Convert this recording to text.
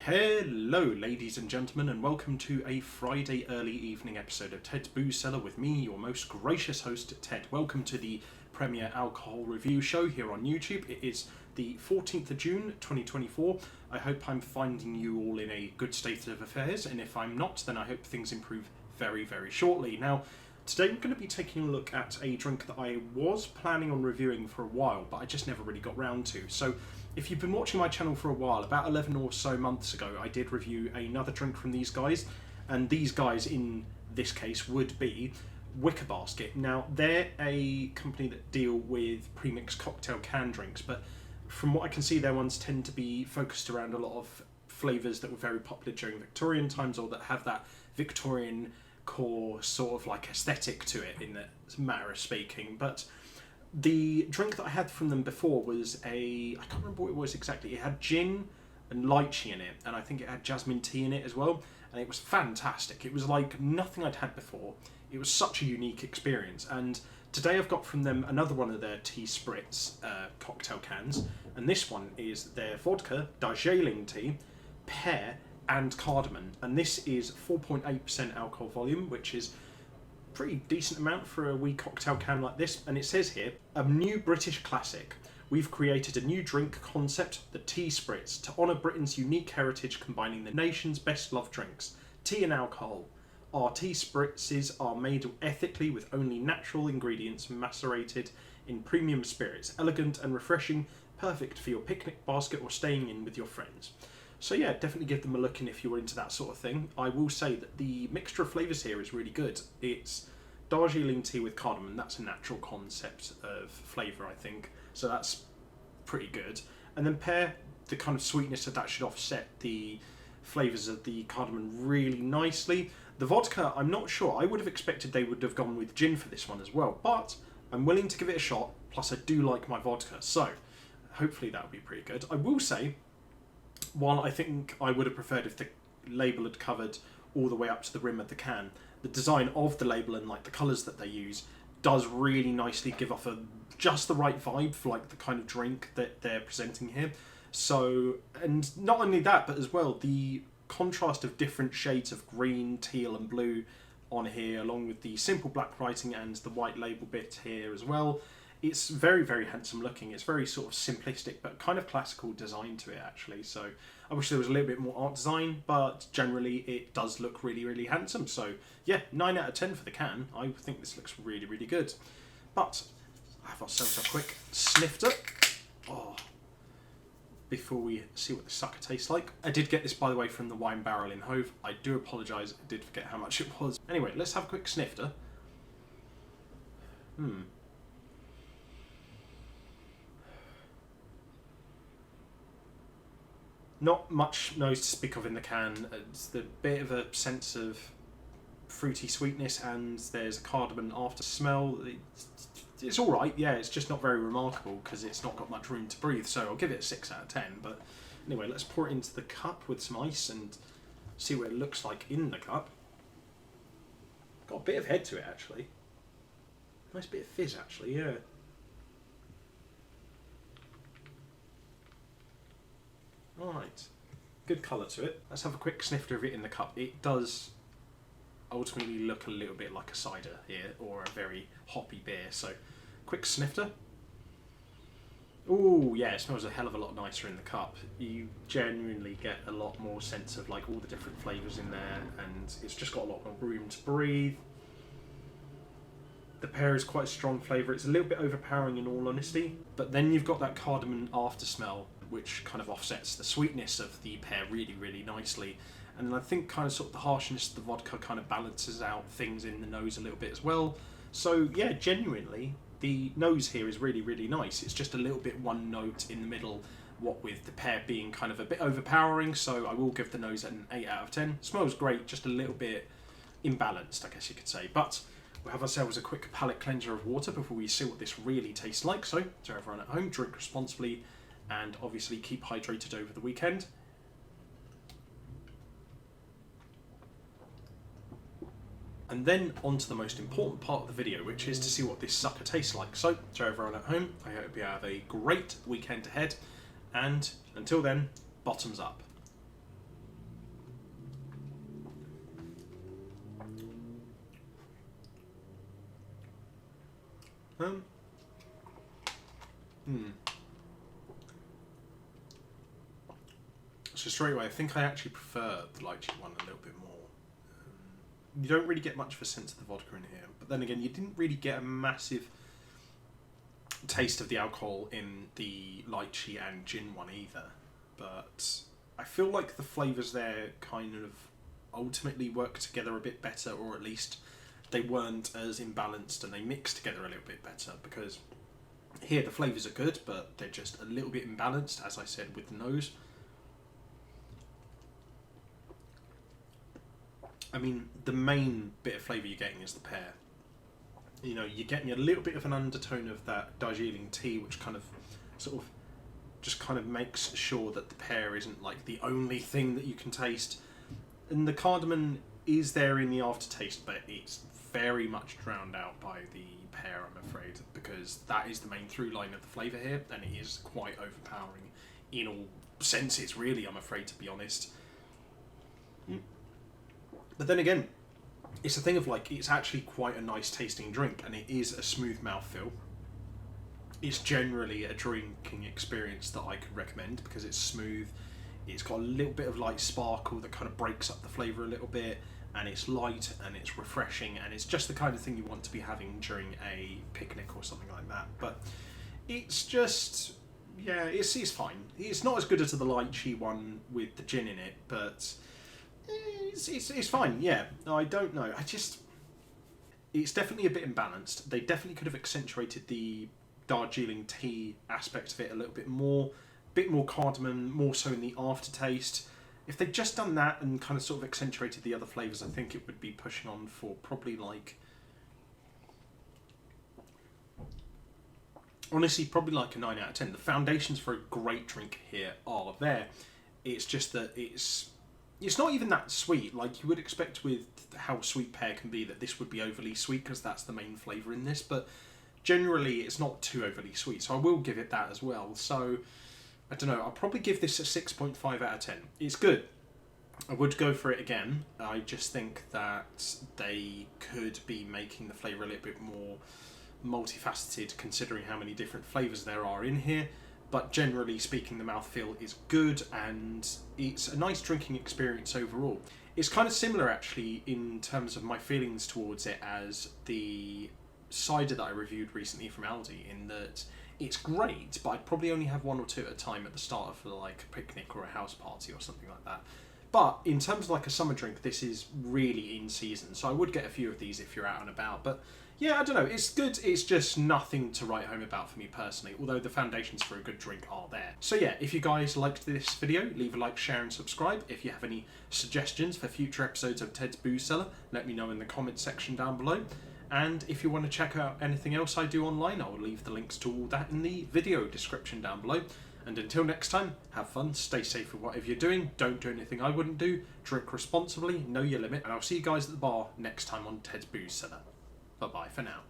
Hello ladies and gentlemen, and welcome to a Friday early evening episode of Ted's Booze Cellar with me, your most gracious host, Ted. Welcome to the premiere alcohol review show here on YouTube. It is the 14th of June 2024. I hope I'm finding you all in a good state of affairs, and if I'm not, then I hope things improve very, very shortly. Now, today we're going to be taking a look at a drink that I was planning on reviewing for a while, but I just never really got round to. So if you've been watching my channel for a while, about 11 or so months ago, I did review another drink from these guys, and these guys in this case would be Wicker Basket. Now, they're a company that deal with premixed cocktail can drinks, but from what I can see, their ones tend to be focused around a lot of flavours that were very popular during Victorian times, or that have that Victorian core sort of like aesthetic to it, in that matter of speaking. But the drink that I had from them before was I can't remember what it was exactly. It had gin and lychee in it, and I think it had jasmine tea in it as well, and it was fantastic. It was like nothing I'd had before. It was such a unique experience, and today I've got from them another one of their tea Spritz cocktail cans, and this one is their Vodka, Darjeeling tea, Pear and cardamom, and this is 4.8% alcohol volume, which is pretty decent amount for a wee cocktail can like this. And it says here, a new British classic. We've created a new drink concept, the Tea Spritz, to honour Britain's unique heritage, combining the nation's best loved drinks, tea and alcohol. Our tea spritzes are made ethically with only natural ingredients macerated in premium spirits, elegant and refreshing, perfect for your picnic basket or staying in with your friends. So yeah, definitely give them a look in if you're into that sort of thing. I will say that the mixture of flavours here is really good. It's Darjeeling tea with cardamom. That's a natural concept of flavour, I think. So that's pretty good. And then Pear, the kind of sweetness of that should offset the flavours of the cardamom really nicely. The vodka, I'm not sure. I would have expected they would have gone with gin for this one as well. But I'm willing to give it a shot. Plus I do like my vodka. So hopefully that will be pretty good. I will say, while I think I would have preferred if the label had covered all the way up to the rim of the can, the design of the label and like the colours that they use does really nicely give off just the right vibe for like the kind of drink that they're presenting here. So, and not only that, but as well the contrast of different shades of green, teal and blue on here, along with the simple black writing and the white label bit here as well. It's very, very handsome looking. It's very sort of simplistic, but kind of classical design to it, actually. So I wish there was a little bit more art design, but generally it does look really, really handsome. So yeah, 9 out of 10 for the can. I think this looks really, really good. But I have ourselves a quick snifter. Oh, before we see what the sucker tastes like. I did get this, by the way, from the wine barrel in Hove. I do apologise, I did forget how much it was. Anyway, let's have a quick snifter. Not much nose to speak of in the can. It's the bit of a sense of fruity sweetness, and there's a cardamom after smell. It's alright, yeah, it's just not very remarkable because it's not got much room to breathe, so I'll give it a 6 out of 10. But anyway, let's pour it into the cup with some ice and see what it looks like in the cup. Got a bit of head to it, actually. Nice bit of fizz, actually, yeah. Alright, good colour to it. Let's have a quick snifter of it in the cup. It does ultimately look a little bit like a cider here, or a very hoppy beer. So, quick snifter. Ooh, yeah, it smells a hell of a lot nicer in the cup. You genuinely get a lot more sense of like all the different flavours in there, and it's just got a lot more room to breathe. The pear is quite a strong flavour. It's a little bit overpowering in all honesty, but then you've got that cardamom after smell, which kind of offsets the sweetness of the pear really, really nicely. And I think kind of sort of the harshness of the vodka kind of balances out things in the nose a little bit as well. So yeah, genuinely, the nose here is really, really nice. It's just a little bit one note in the middle, what with the pear being kind of a bit overpowering, so I will give the nose an 8 out of 10. Smells great, just a little bit imbalanced, I guess you could say. But we'll have ourselves a quick palate cleanser of water before we see what this really tastes like. So, to everyone at home, drink responsibly, and obviously keep hydrated over the weekend. And then on to the most important part of the video, which is to see what this sucker tastes like. So, to everyone at home, I hope you have a great weekend ahead, and until then, bottoms up. So straight away, I think I actually prefer the lychee one a little bit more. You don't really get much of a sense of the vodka in here, but then again, you didn't really get a massive taste of the alcohol in the lychee and gin one either. But I feel like the flavours there kind of ultimately work together a bit better, or at least they weren't as imbalanced and they mixed together a little bit better, because here the flavours are good, but they're just a little bit imbalanced, as I said, with the nose. I mean, the main bit of flavour you're getting is the pear. You know, you're getting a little bit of an undertone of that Darjeeling tea, which kind of just kind of makes sure that the pear isn't like the only thing that you can taste. And the cardamom is there in the aftertaste, but it's very much drowned out by the pear, I'm afraid, because that is the main through line of the flavour here, and it is quite overpowering in all senses, really, I'm afraid, to be honest. But then again, it's a thing of like, it's actually quite a nice tasting drink, and it is a smooth mouthfeel. It's generally a drinking experience that I could recommend because it's smooth. It's got a little bit of light sparkle that kind of breaks up the flavour a little bit, and it's light and it's refreshing, and it's just the kind of thing you want to be having during a picnic or something like that. But it's just, yeah, it's fine. It's not as good as the lychee one with the gin in it, but it's fine. Yeah, I don't know. It's definitely a bit imbalanced. They definitely could have accentuated the Darjeeling tea aspect of it a little bit more cardamom, more so in the aftertaste. If they'd just done that and kind of sort of accentuated the other flavours, I think it would be pushing on for probably like, honestly, probably like a 9 out of 10. The foundations for a great drink here are there. It's just that it's not even that sweet. Like you would expect with how sweet pear can be, that this would be overly sweet because that's the main flavour in this, but generally it's not too overly sweet, so I will give it that as well. So I don't know, I'll probably give this a 6.5 out of 10. It's good. I would go for it again. I just think that they could be making the flavour a little bit more multifaceted considering how many different flavours there are in here. But generally speaking, the mouthfeel is good and it's a nice drinking experience overall. It's kind of similar actually in terms of my feelings towards it as the cider that I reviewed recently from Aldi, in that it's great, but I'd probably only have one or two at a time at the start of like a picnic or a house party or something like that. But in terms of like a summer drink, this is really in season, so I would get a few of these if you're out and about. But yeah, I don't know, it's good, it's just nothing to write home about for me personally, although the foundations for a good drink are there. So yeah, if you guys liked this video, leave a like, share and subscribe. If you have any suggestions for future episodes of Ted's Booze Cellar, let me know in the comments section down below. And if you want to check out anything else I do online, I'll leave the links to all that in the video description down below. And until next time, have fun, stay safe with whatever you're doing, don't do anything I wouldn't do, drink responsibly, know your limit, and I'll see you guys at the bar next time on Ted's Booze Cellar. Bye bye for now.